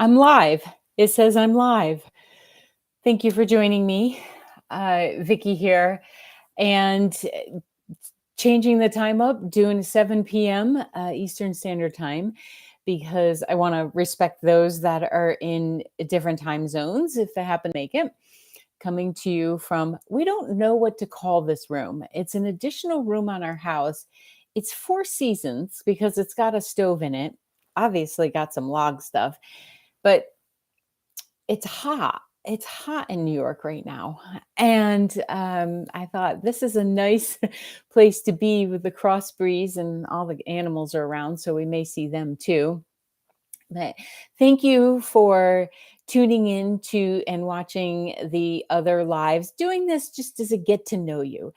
I'm live. It says I'm live. Thank you for joining me. Vicki here. And changing the time up, doing 7 p.m. Eastern Standard Time, because I want to respect those that are in different time zones if they happen to make it. Coming to you from, we don't know what to call this room. It's an additional room on our house. It's Four Seasons because it's got a stove in it. Obviously, got some log stuff, but it's hot. It's hot in New York right now. And I thought this is a nice place to be with the cross breeze, and all the animals are around, so we may see them too. But thank you for tuning in to and watching the other lives. Doing this just as a get to know you.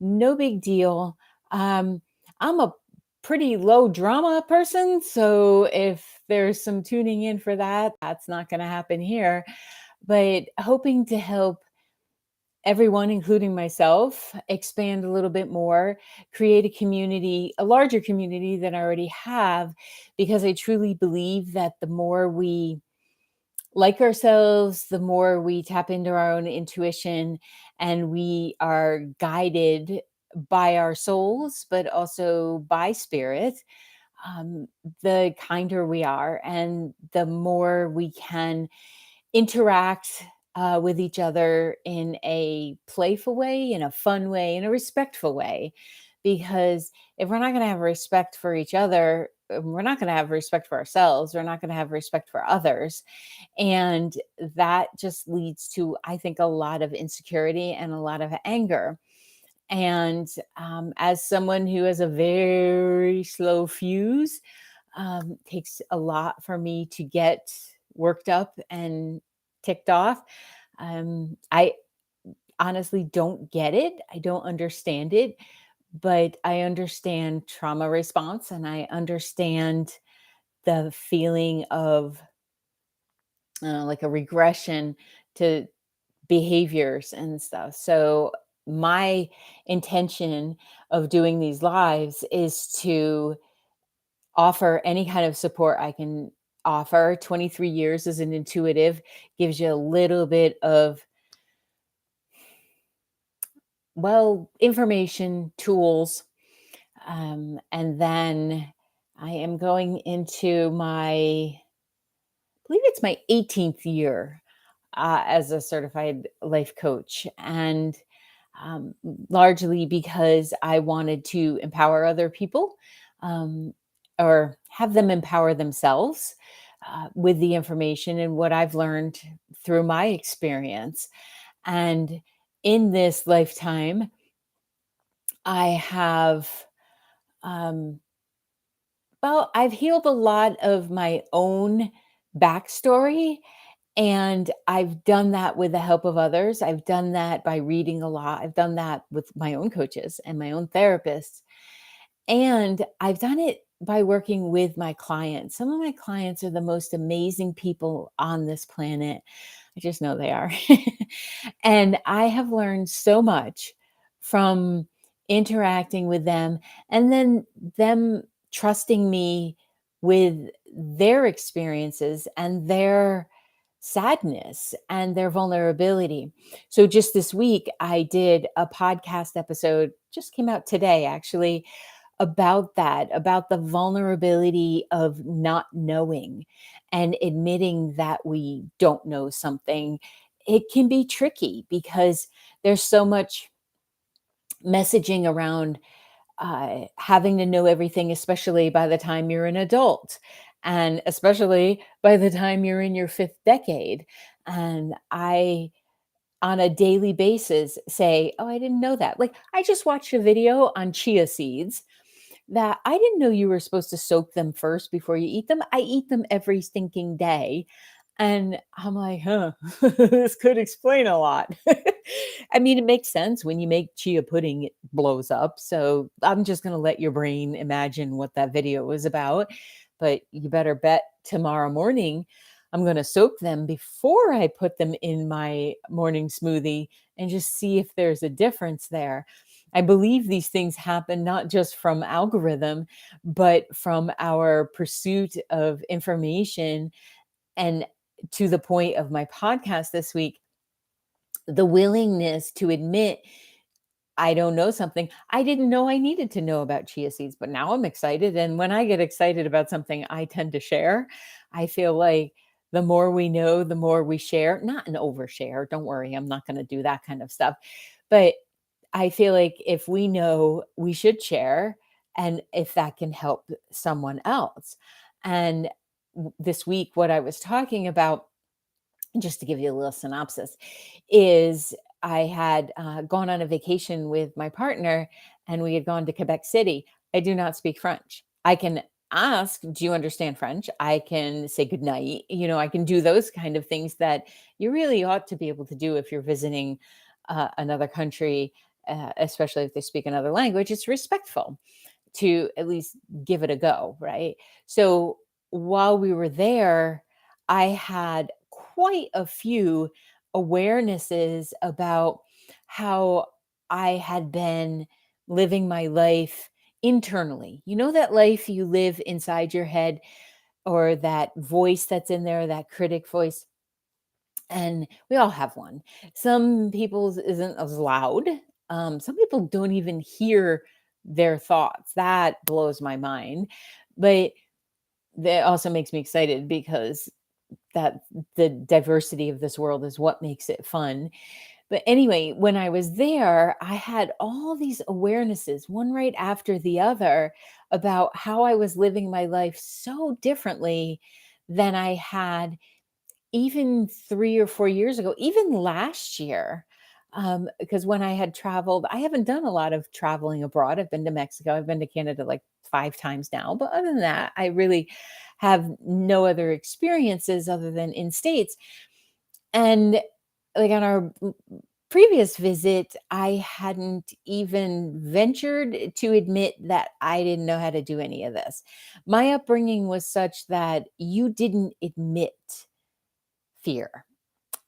No big deal. I'm a pretty low drama person, so if there's some tuning in for that, that's not going to happen here. But hoping to help everyone, including myself, expand a little bit more, create a community, a larger community than I already have, because I truly believe that the more we like ourselves, the more we tap into our own intuition and we are guided by our souls, but also by spirit, um, the kinder we are and the more we can interact with each other in a playful way, in a fun way, in a respectful way. Because if we're not going to have respect for each other, we're not going to have respect for ourselves. We're not going to have respect for others. And that just leads to, I think, a lot of insecurity and a lot of anger. And as someone who has a very slow fuse, takes a lot for me to get worked up and ticked off. I honestly don't get it. I don't understand it, but I understand trauma response and I understand the feeling of like a regression to behaviors and stuff. So, my intention of doing these lives is to offer any kind of support I can offer. 23 years as an intuitive gives you a little bit of, well, information, tools. And then I am going into I believe it's my 18th year as a certified life coach. And um, largely because I wanted to empower other people, um, or have them empower themselves with the information and what I've learned through my experience. And in this lifetime, I have, um, well, I've healed a lot of my own backstory. And I've done that with the help of others. I've done that by reading a lot. I've done that with my own coaches and my own therapists. And I've done it by working with my clients. Some of my clients are the most amazing people on this planet. I just know they are. And I have learned so much from interacting with them and then them trusting me with their experiences and their sadness and their vulnerability. So just this week, I did a podcast episode, just came out today actually, about that, about the vulnerability of not knowing and admitting that we don't know something. It can be tricky because there's so much messaging around having to know everything, especially by the time you're an adult, and especially by the time you're in your fifth decade. And I, on a daily basis, say, oh, I didn't know that. Like, I just watched a video on chia seeds that I didn't know you were supposed to soak them first before you eat them. I eat them every stinking day. And I'm like, huh, this could explain a lot. I mean, it makes sense when you make chia pudding, it blows up. So I'm just going to let your brain imagine what that video was about. But you better bet tomorrow morning I'm going to soak them before I put them in my morning smoothie and just see if there's a difference there. I believe these things happen not just from algorithm, but from our pursuit of information And to the point of my podcast this week, the willingness to admit I don't know something. I didn't know I needed to know about chia seeds, but now I'm excited. And when I get excited about something, I tend to share. I feel like the more we know, the more we share, not an overshare. Don't worry, I'm not going to do that kind of stuff. But I feel like if we know, we should share, and if that can help someone else. And this week, what I was talking about, just to give you a little synopsis, is I had gone on a vacation with my partner and we had gone to Quebec City. I do not speak French. I can ask, do you understand French? I can say goodnight. I can do those kind of things that you really ought to be able to do if you're visiting another country, especially if they speak another language. It's respectful to at least give it a go, right? So while we were there, I had quite a few awarenesses about how I had been living my life internally. You know, that life you live inside your head, or that voice that's in there, that critic voice. And we all have one. Some people's isn't as loud. Some people don't even hear their thoughts. That blows my mind. But that also makes me excited because that the diversity of this world is what makes it fun. But anyway, when I was there, I had all these awarenesses, one right after the other, about how I was living my life so differently than I had even 3 or 4 years ago, even last year. Because when I had traveled, I haven't done a lot of traveling abroad. I've been to Mexico, I've been to Canada like 5 times now, but other than that, I really have no other experiences other than in States. And, like, on our previous visit, I hadn't even ventured to admit that I didn't know how to do any of this. My upbringing was such that you didn't admit fear,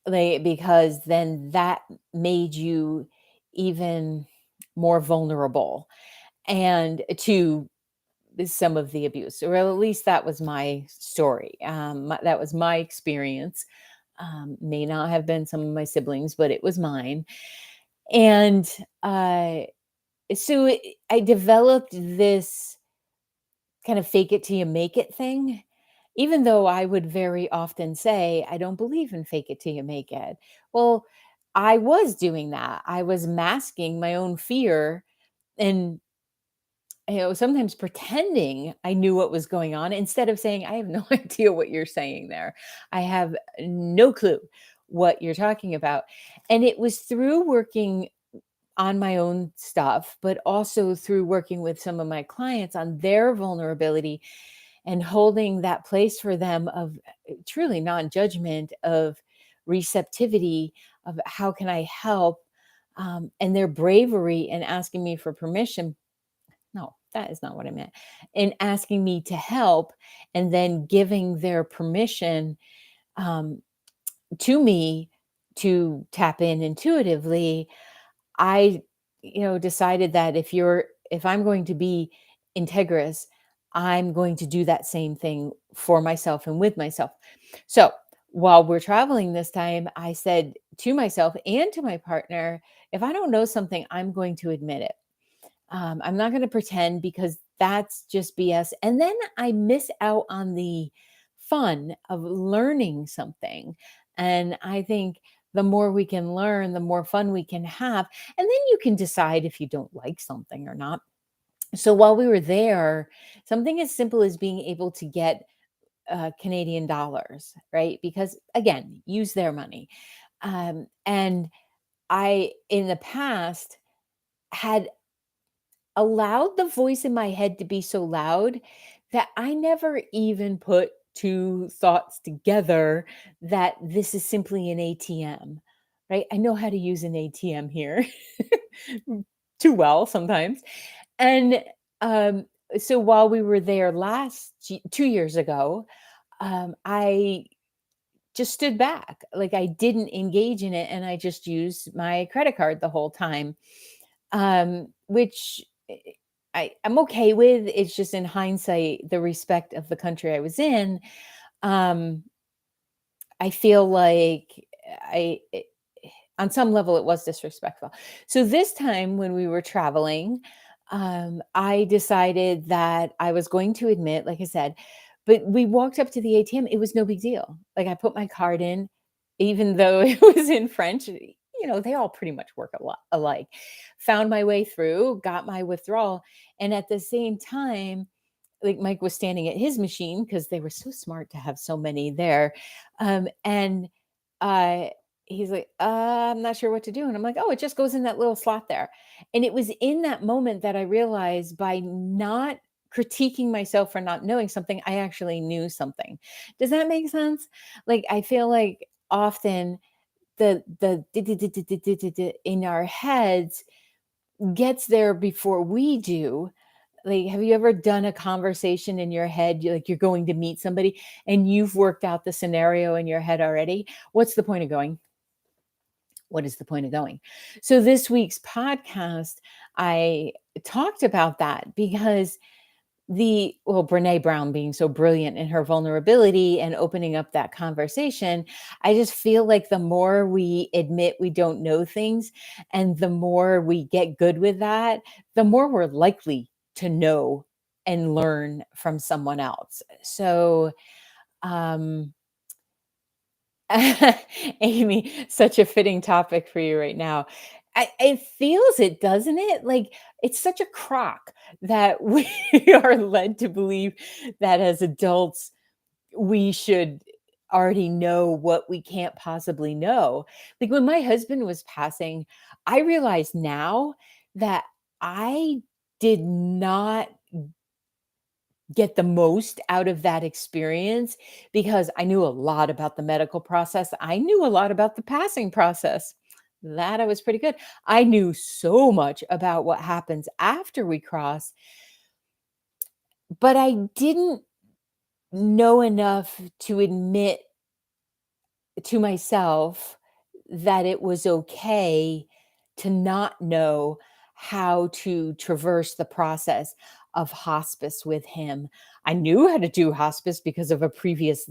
like, because then that made you even more vulnerable and to some of the abuse, or at least that was my story. That was my experience. May not have been some of my siblings, but it was mine. And uh, I developed this kind of fake it till you make it thing, even though I would very often say, I don't believe in fake it till you make it. Well, I was doing that. I was masking my own fear and sometimes pretending I knew what was going on instead of saying, I have no idea what you're saying there. I have no clue what you're talking about. And it was through working on my own stuff, but also through working with some of my clients on their vulnerability and holding that place for them of truly non-judgment, of receptivity, of how can I help, and their bravery and asking me for permission. No, that is not what I meant. In asking me to help and then giving their permission um, to me to tap in intuitively. I, decided that if I'm going to be integrous, I'm going to do that same thing for myself and with myself. So while we're traveling this time, I said to myself and to my partner, if I don't know something, I'm going to admit it. I'm not going to pretend because that's just BS. And then I miss out on the fun of learning something. And I think the more we can learn, the more fun we can have. And then you can decide if you don't like something or not. So while we were there, something as simple as being able to get Canadian dollars, right? Because again, use their money. And I, in the past, had allowed the voice in my head to be so loud that I never even put two thoughts together that this is simply an ATM, right? I know how to use an ATM here too well sometimes. And um, so while we were there 2 years ago, I just stood back. Like I didn't engage in it and I just used my credit card the whole time, which I'm okay with. It's just in hindsight, the respect of the country I was in. Um, I feel like I it on some level, it was disrespectful. So this time when we were traveling, I decided that I was going to admit, like I said, but we walked up to the ATM. It was no big deal. Like I put my card in, even though it was in French. They all pretty much work a lot alike. Found my way through, got my withdrawal, and at the same time, like Mike was standing at his machine because they were so smart to have so many there. And uh, he's like, I'm not sure what to do. And I'm like, oh, it just goes in that little slot there. And it was in that moment that I realized by not critiquing myself for not knowing something, I actually knew something. Does that make sense? Like, I feel like often the in our heads gets there before we do. Like, have you ever done a conversation in your head, like you're going to meet somebody and you've worked out the scenario in your head already? What's the point of going? What is the point of going? So this week's podcast, I talked about that because Brene Brown being so brilliant in her vulnerability and opening up that conversation, I just feel like the more we admit we don't know things and the more we get good with that, the more we're likely to know and learn from someone else. So, um, Amy, such a fitting topic for you right now. It feels it, doesn't it? Like it's such a crock that we are led to believe that as adults, we should already know what we can't possibly know. Like when my husband was passing, I realize now that I did not get the most out of that experience because I knew a lot about the medical process. I knew a lot about the passing process. That I was pretty good. I knew so much about what happens after we cross, but I didn't know enough to admit to myself that it was okay to not know how to traverse the process of hospice with him. I knew how to do hospice because of a previous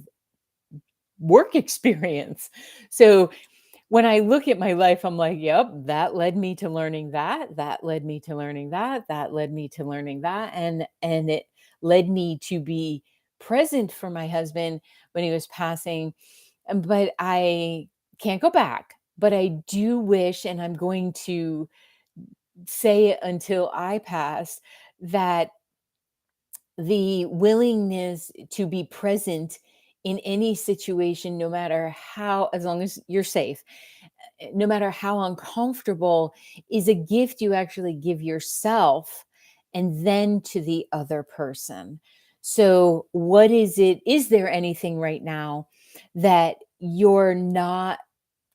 work experience. So when I look at my life, I'm like, yep, that led me to learning that. That led me to learning that. That led me to learning that. And it led me to be present for my husband when he was passing. But I can't go back. But I do wish, and I'm going to say it until I pass, that the willingness to be present in any situation, no matter how, as long as you're safe, no matter how uncomfortable, is a gift you actually give yourself and then to the other person. So, what is it? Is there anything right now that you're not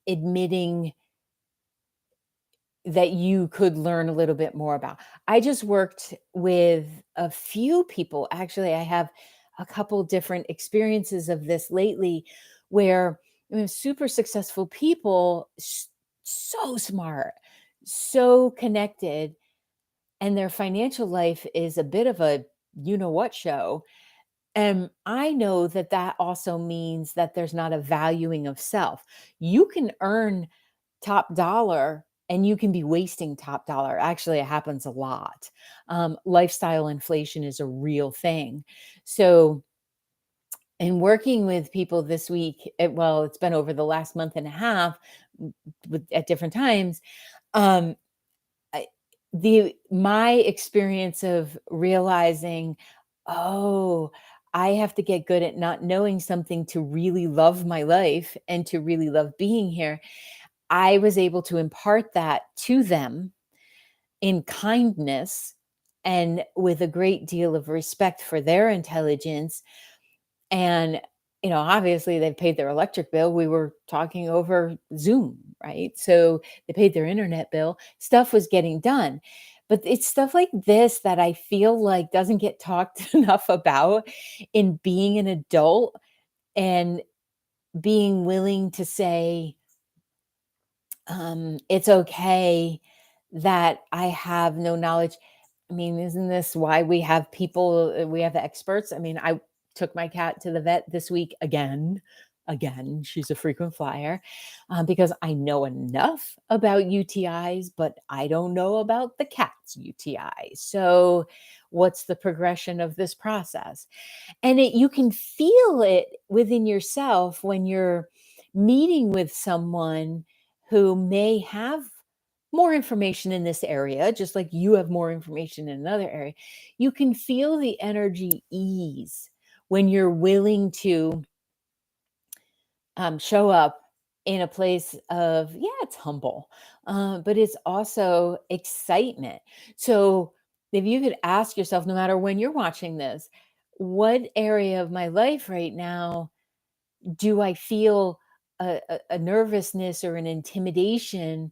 admitting that you could learn a little bit more about? I just worked with a few people. Actually, I have a couple different experiences of this lately where super successful people, so smart, so connected, and their financial life is a bit of a you know what show. And I know that that also means that there's not a valuing of self. You can earn top dollar and you can be wasting top dollar. Actually, it happens a lot. Lifestyle inflation is a real thing. So, in working with people this week, it's been over the last month and a half at different times. Um, I, my experience of realizing, oh, I have to get good at not knowing something to really love my life and to really love being here. I was able to impart that to them in kindness and with a great deal of respect for their intelligence. And, obviously they've paid their electric bill. We were talking over Zoom, right? So they paid their internet bill. Stuff was getting done. But it's stuff like this that I feel like doesn't get talked enough about in being an adult and being willing to say, it's okay that I have no knowledge. I mean, isn't this why we have people, we have experts? I mean, I took my cat to the vet this week again. Again, she's a frequent flyer, because I know enough about UTIs, but I don't know about the cat's UTI. So, what's the progression of this process? And you can feel it within yourself when you're meeting with someone who may have more information in this area, just like you have more information in another area. You can feel the energy ease when you're willing to show up in a place of, yeah, it's humble, but it's also excitement. So if you could ask yourself, no matter when you're watching this, what area of my life right now do I feel a nervousness or an intimidation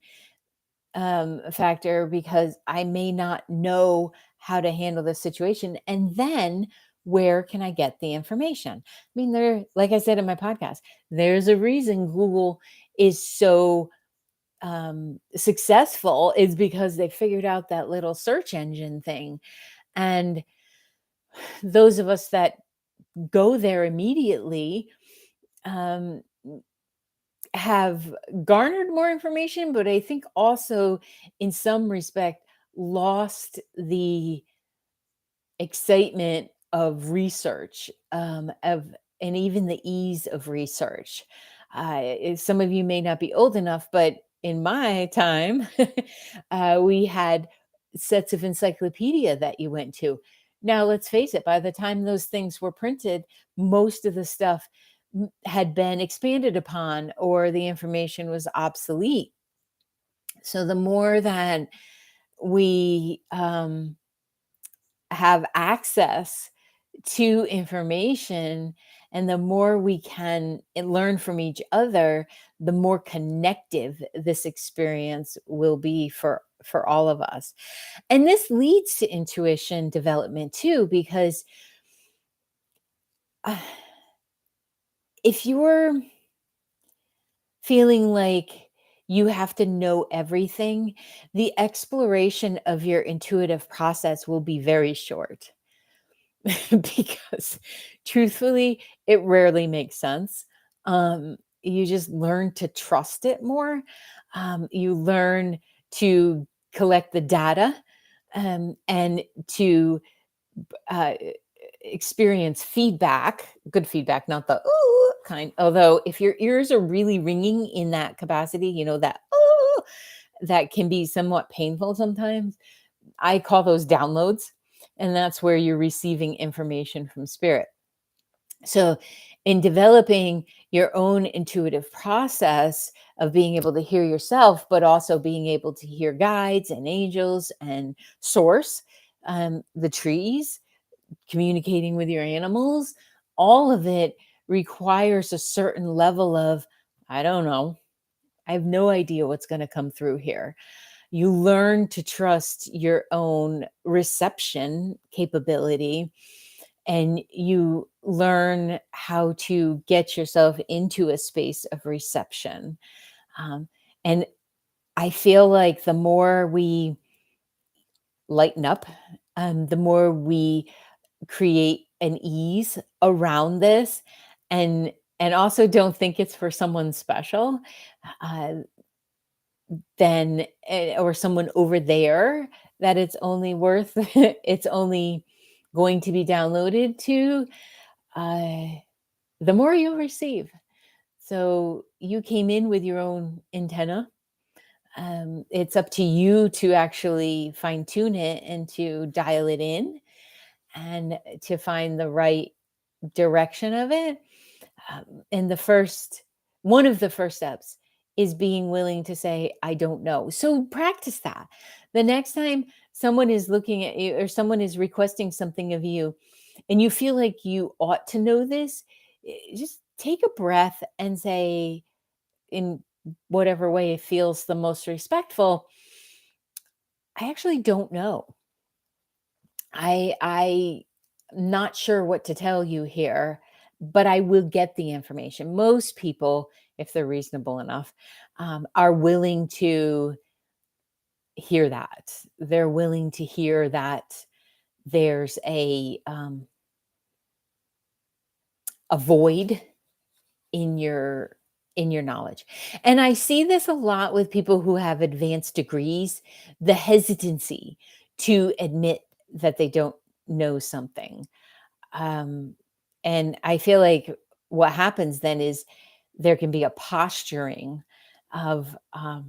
factor because I may not know how to handle the situation? And then where can I get the information? I mean, like I said in my podcast, there's a reason Google is so successful, is because they figured out that little search engine thing. And those of us that go there immediately um, have garnered more information, but I think also in some respect lost the excitement of research, and even the ease of research. Some of you may not be old enough, but in my time, we had sets of encyclopedia that you went to. Now, let's face it, by the time those things were printed, most of the stuff had been expanded upon or the information was obsolete. So the more that we have access to information, and the more we can learn from each other, the more connective this experience will be for all of us. And this leads to intuition development too, because uh, if you're feeling like you have to know everything, the exploration of your intuitive process will be very short. Because truthfully, it rarely makes sense. You just learn to trust it more. You learn to collect the data, and to uh, experience feedback, good feedback, not the ooh kind. Although, if your ears are really ringing in that capacity, that ooh, that can be somewhat painful sometimes. I call those downloads, and that's where you're receiving information from spirit. So, in developing your own intuitive process of being able to hear yourself, but also being able to hear guides and angels and source, the trees, communicating with your animals, all of it requires a certain level of, I don't know, I have no idea what's going to come through here. You learn to trust your own reception capability, and you learn how to get yourself into a space of reception. And I feel like the more we lighten up, the more we create an ease around this, and also don't think it's for someone special, uh, then or someone over there that it's only worth it's only going to be downloaded to, uh, the more you'll receive. So you came in with your own antenna. It's up to you to actually fine tune it and to dial it in and to find the right direction of it. And one of the first steps is being willing to say, I don't know. So practice that. The next time someone is looking at you or someone is requesting something of you and you feel like you ought to know this, just take a breath and say, in whatever way it feels the most respectful, I actually don't know. I not sure what to tell you here, but I will get the information. Most people, if they're reasonable enough, are willing to hear that. They're willing to hear that there's a void in your knowledge. And I see this a lot with people who have advanced degrees, the hesitancy to admit that they don't know something. Um, and I feel like what happens then is there can be a posturing of a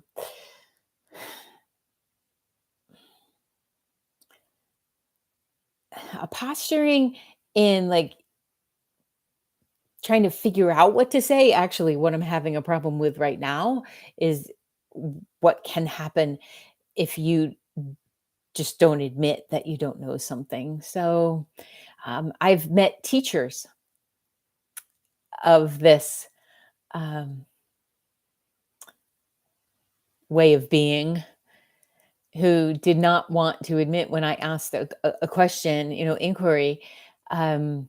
posturing in like trying to figure out what to say. Actually, what I'm having a problem with right now is what can happen if you just don't admit that you don't know something. So I've met teachers of this um, way of being who did not want to admit when I asked a question, inquiry. Um,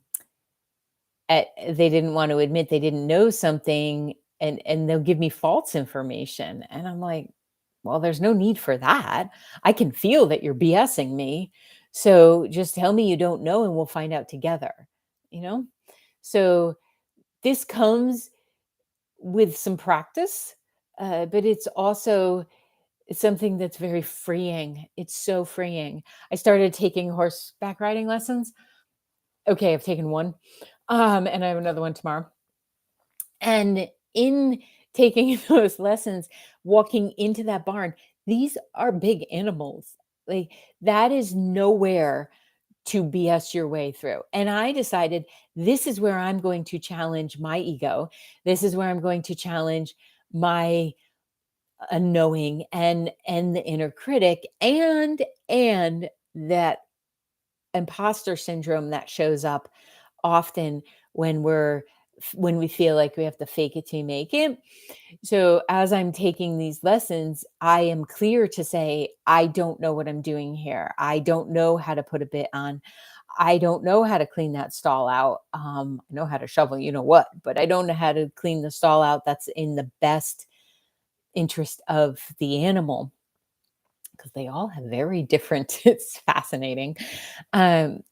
they didn't want to admit they didn't know something, and they'll give me false information, and I'm like, well, there's no need for that. I can feel that you're BSing me, so just tell me you don't know and we'll find out together, you know. So this comes with some practice, but it's also something that's very freeing. It's so freeing. I started taking horseback riding lessons. Okay, I've taken one, and I have another one tomorrow. And in taking those lessons, walking into that barn, these are big animals. Like, that is nowhere to BS your way through. And I decided this is where I'm going to challenge my ego. This is where I'm going to challenge my knowing and the inner critic and that imposter syndrome that shows up often when when we feel like we have to fake it to make it. So as I'm taking these lessons, I am clear to say, I don't know what I'm doing here. I don't know how to put a bit on. I don't know how to clean that stall out. I know how to shovel, you know what, but I don't know how to clean the stall out that's in the best interest of the animal, because they all have very different, it's fascinating,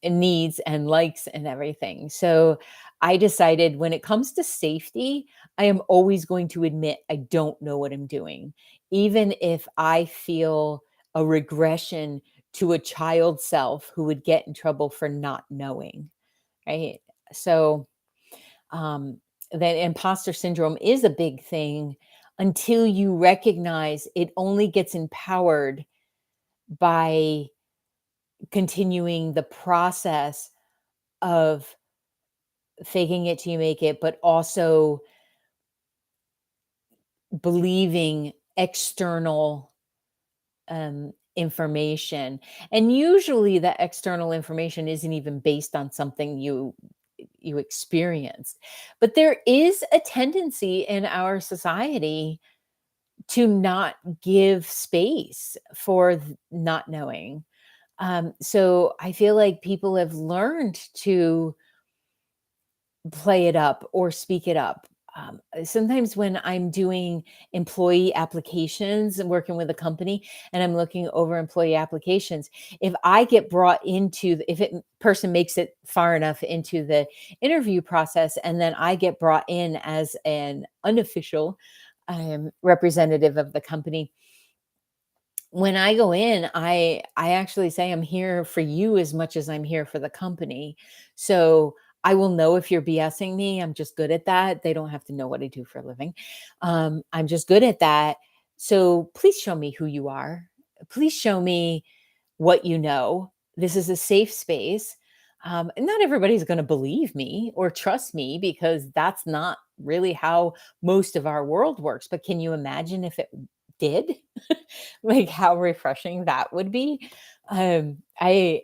needs and likes and everything. So I decided when it comes to safety, I am always going to admit I don't know what I'm doing, even if I feel a regression to a child self who would get in trouble for not knowing. Right. So that imposter syndrome is a big thing until you recognize it only gets empowered by continuing the process of faking it till you make it, but also believing external information. And usually that external information isn't even based on something you experienced. But there is a tendency in our society to not give space for not knowing. So I feel like people have learned to play it up or speak it up. Sometimes when I'm doing employee applications and working with a company and I'm looking over employee applications, if I get brought into, if it person makes it far enough into the interview process, and then I get brought in as an unofficial representative of the company, when I go in, I actually say I'm here for you as much as I'm here for the company. So I will know if you're BSing me. I'm just good at that. They don't have to know what I do for a living. I'm just good at that. So please show me who you are. Please show me what you know. This is a safe space. And not everybody's going to believe me or trust me, because that's not really how most of our world works. But can you imagine if it did? Like, how refreshing that would be. I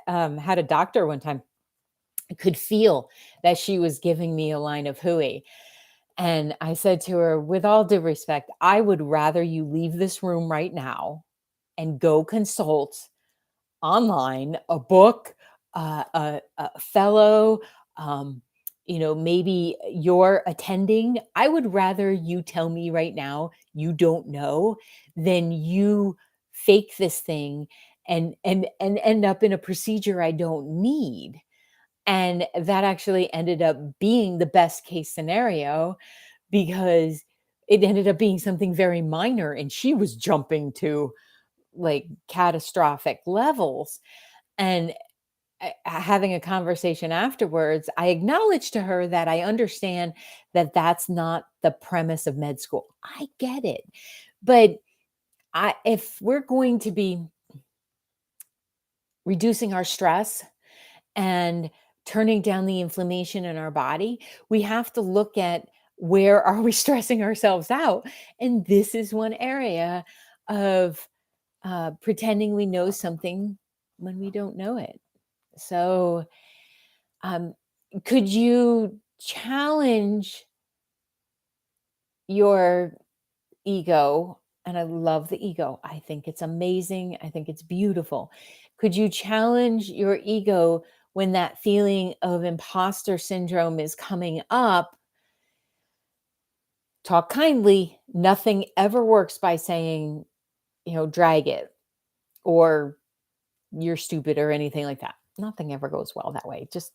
had a doctor one time. I could feel that she was giving me a line of hooey. And I said to her, with all due respect, I would rather you leave this room right now and go consult online, a book, a fellow, um, maybe you're attending. I would rather you tell me right now you don't know than you fake this thing and end up in a procedure I don't need. And that actually ended up being the best case scenario because it ended up being something very minor and she was jumping to like catastrophic levels. And having a conversation afterwards, I acknowledged to her that I understand that that's not the premise of med school. I get it. But if we're going to be reducing our stress and turning down the inflammation in our body, we have to look at where are we stressing ourselves out. And this is one area of pretending we know something when we don't know it. So, um, could you challenge your ego? And I love the ego. I think it's amazing. I think it's beautiful. Could you challenge your ego when that feeling of imposter syndrome is coming up? Talk kindly. Nothing ever works by saying, drag it or you're stupid or anything like that. Nothing ever goes well that way. Just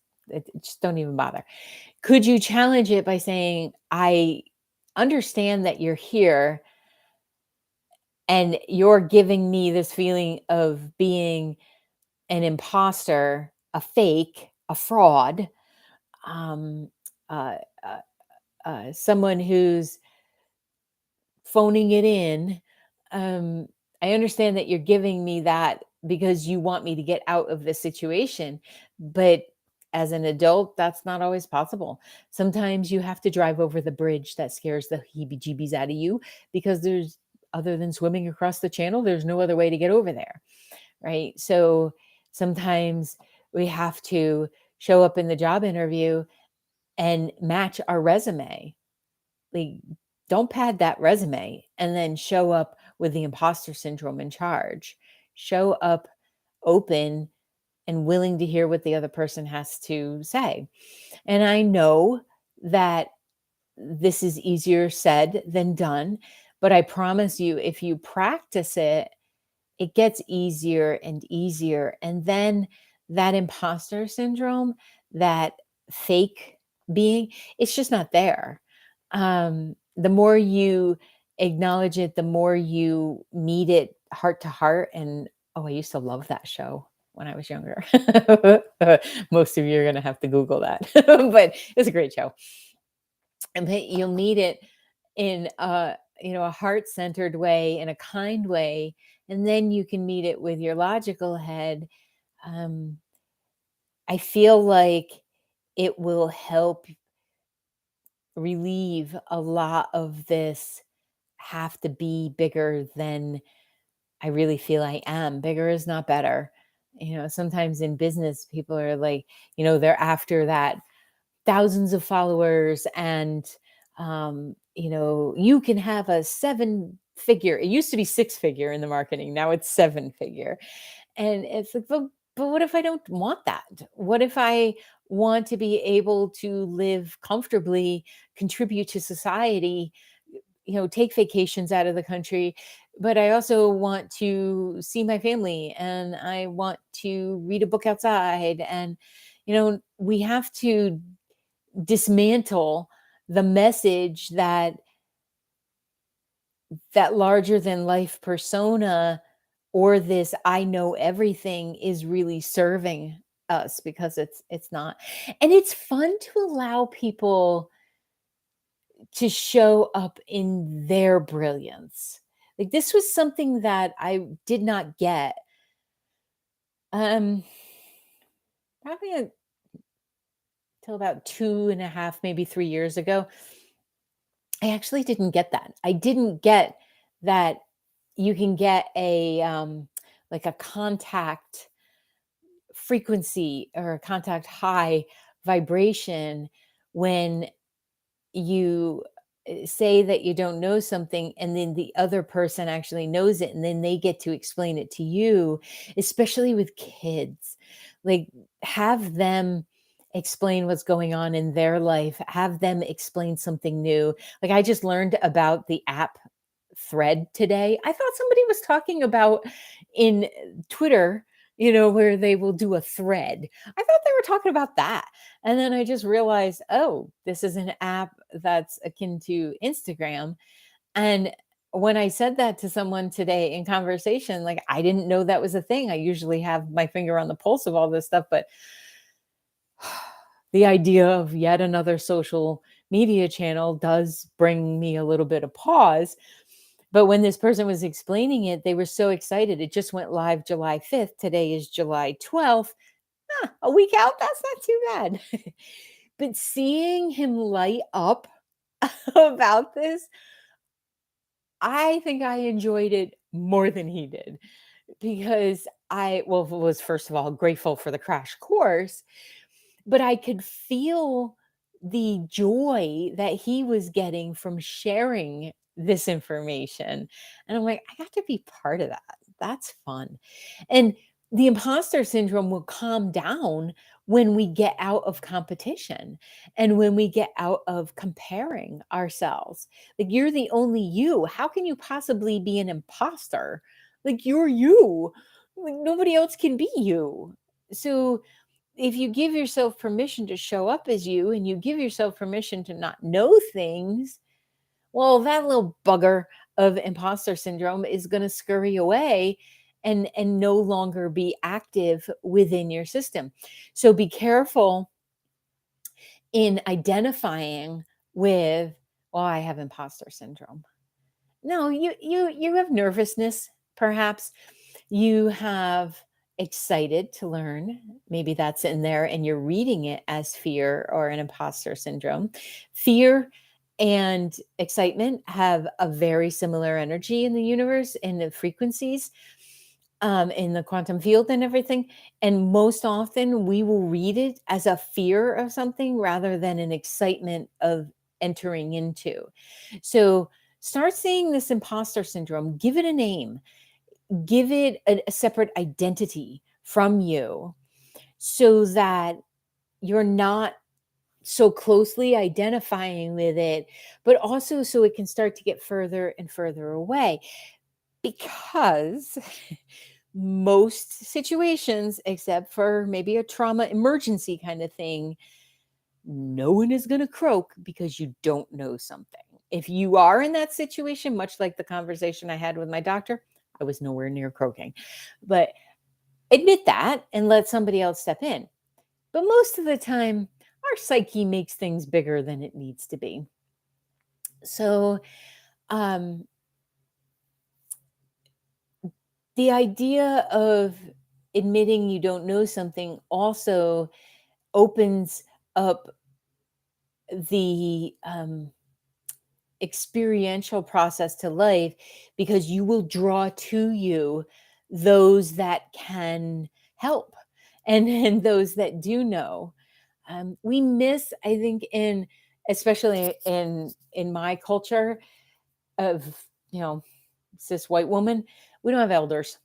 don't even bother. Could you challenge it by saying, I understand that you're here and you're giving me this feeling of being an imposter, a fake, a fraud, um, uh, uh, someone who's phoning it in. Um, I understand that you're giving me that because you want me to get out of this situation. But as an adult, that's not always possible. Sometimes you have to drive over the bridge that scares the heebie jeebies out of you because other than swimming across the channel, there's no other way to get over there. Right. So sometimes we have to show up in the job interview and match our resume. Like, don't pad that resume and then show up with the imposter syndrome in charge. Show up open and willing to hear what the other person has to say. And I know that this is easier said than done, but I promise you, if you practice it, it gets easier and easier. And then that imposter syndrome, that fake being, it's just not there. The more you acknowledge it, the more you meet it heart to heart. And oh, I used to love that show when I was younger. Most of you are going to have to Google that, but it's a great show. And you'll meet it in a heart-centered way, in a kind way, and then you can meet it with your logical head. um, I feel like it will help relieve a lot of this have to be bigger than I really feel I am. Bigger is not better. Sometimes in business people are like, they're after that thousands of followers and you can have a 7-figure. It used to be 6-figure in the marketing, now it's 7-figure. And it's like, but what if I don't want that? What if I want to be able to live comfortably, contribute to society, take vacations out of the country, but I also want to see my family and I want to read a book outside. And we have to dismantle the message that larger than life persona or this I know everything is really serving us, because it's not. And it's fun to allow people to show up in their brilliance. Like, this was something that I did not get um probably until about 2.5, maybe 3 years ago. I actually didn't get that. I didn't get that you can get like a contact frequency or a contact high vibration when you say that you don't know something and then the other person actually knows it and then they get to explain it to you, especially with kids. Like, have them explain what's going on in their life, have them explain something new. Like, I just learned about the app Thread today. I thought somebody was talking about in Twitter, where they will do a thread. I thought they were talking about that. And then I just realized, oh, this is an app that's akin to Instagram. And when I said that to someone today in conversation, like I didn't know that was a thing. I usually have my finger on the pulse of all this stuff, but the idea of yet another social media channel does bring me a little bit of pause. But when this person was explaining it, they were so excited. It just went live July 5th. Today is July 12th. A week out, that's not too bad. But seeing him light up about this, I think I enjoyed it more than he did because well, was first of all grateful for the crash course, but I could feel the joy that he was getting from sharing this information. And I'm like, I got to be part of that. That's fun. And the imposter syndrome will calm down when we get out of competition and when we get out of comparing ourselves. Like, you're the only you. How can you possibly be an imposter? Like, you're you. Like, nobody else can be you. So, if you give yourself permission to show up as you and you give yourself permission to not know things, well, that little bugger of imposter syndrome is going to scurry away and no longer be active within your system. So be careful in identifying with, well, I have imposter syndrome. No, you have nervousness, perhaps. You have excited to learn. Maybe that's in there and you're reading it as fear or an imposter syndrome. Fear and excitement have a very similar energy in the universe and the frequencies, in the quantum field and everything. And most often we will read it as a fear of something rather than an excitement of entering into. So start seeing this imposter syndrome, give it a name, give it a separate identity from you so that you're not so closely identifying with it, but also so it can start to get further and further away. Because most situations, except for maybe a trauma emergency kind of thing, no one is going to croak because you don't know something. If you are in that situation, much like the conversation I had with my doctor, I was nowhere near croaking. But admit that and let somebody else step in. But most of the time, our psyche makes things bigger than it needs to be. So, um, the idea of admitting you don't know something also opens up the experiential process to life, because you will draw to you those that can help and those that do know. We miss, I think, in especially in my culture of, you know, cis white woman, we don't have elders.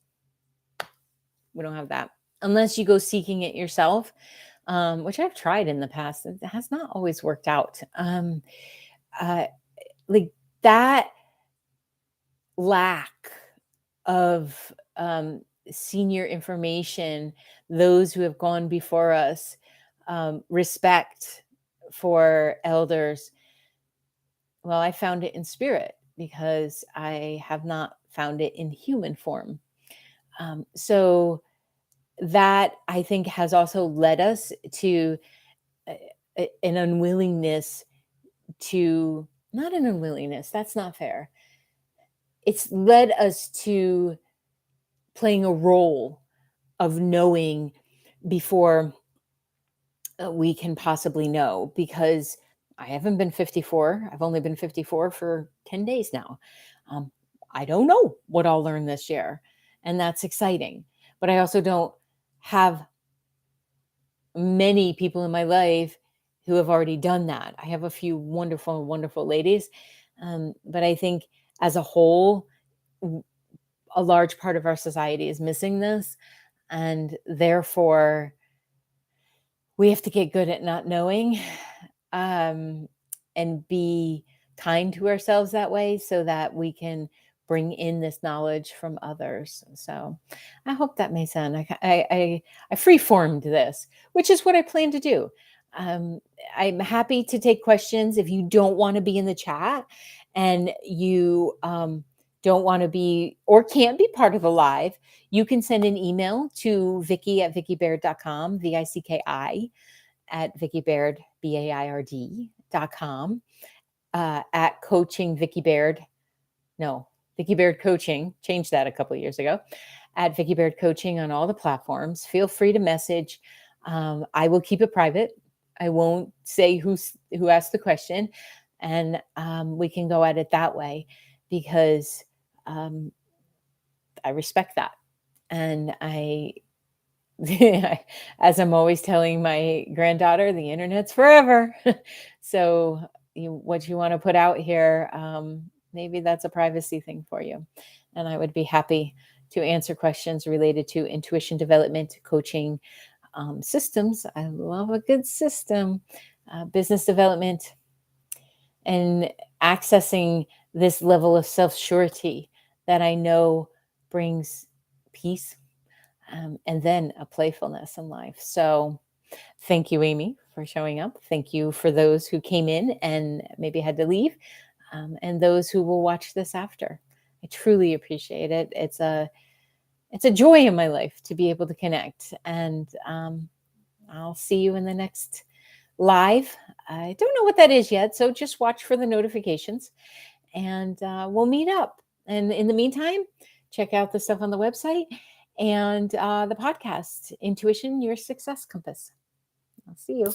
We don't have that unless you go seeking it yourself, which I've tried in the past. It has not always worked out. Uh, like that lack of senior information, those who have gone before us, respect for elders. Well, I found it in spirit because I have not found it in human form. So that, I think, has also led us to an unwillingness to, not an unwillingness, that's not fair. It's led us to playing a role of knowing before we can possibly know, because I haven't been 54. I've only been 54 for 10 days now. Um, I don't know what I'll learn this year, and that's exciting. But I also don't have many people in my life who have already done that. I have a few wonderful, wonderful ladies. But I think as a whole, a large part of our society is missing this. And therefore, we have to get good at not knowing, um, and be kind to ourselves that way so that we can bring in this knowledge from others. So I hope that made sense. I free formed this, which is what I plan to do. Um, I'm happy to take questions if you don't want to be in the chat and you don't want to be or can't be part of the live. You can send an email to Vicki at VickiBaird.com, VICKI at VickiBaird, BAIRD.com, at coaching Vicki Baird. No, Vicki Baird Coaching. Changed that a couple of years ago. At Vicki Baird Coaching on all the platforms. Feel free to message. I will keep it private. I won't say who asked the question, and we can go at it that way because I respect that, and I as I'm always telling my granddaughter, the internet's forever. So what you want to put out here, maybe that's a privacy thing for you. And I would be happy to answer questions related to intuition development, coaching, systems. I love a good system, business development, and accessing this level of self surety that I know brings peace, and then a playfulness in life. So, thank you, Amy, for showing up. Thank you for those who came in and maybe had to leave, and those who will watch this after. I truly appreciate it. It's a joy in my life to be able to connect, and I'll see you in the next live. I don't know what that is yet, so just watch for the notifications, and we'll meet up. And in the meantime, check out the stuff on the website and the podcast, Intuition, Your Success Compass. I'll see you.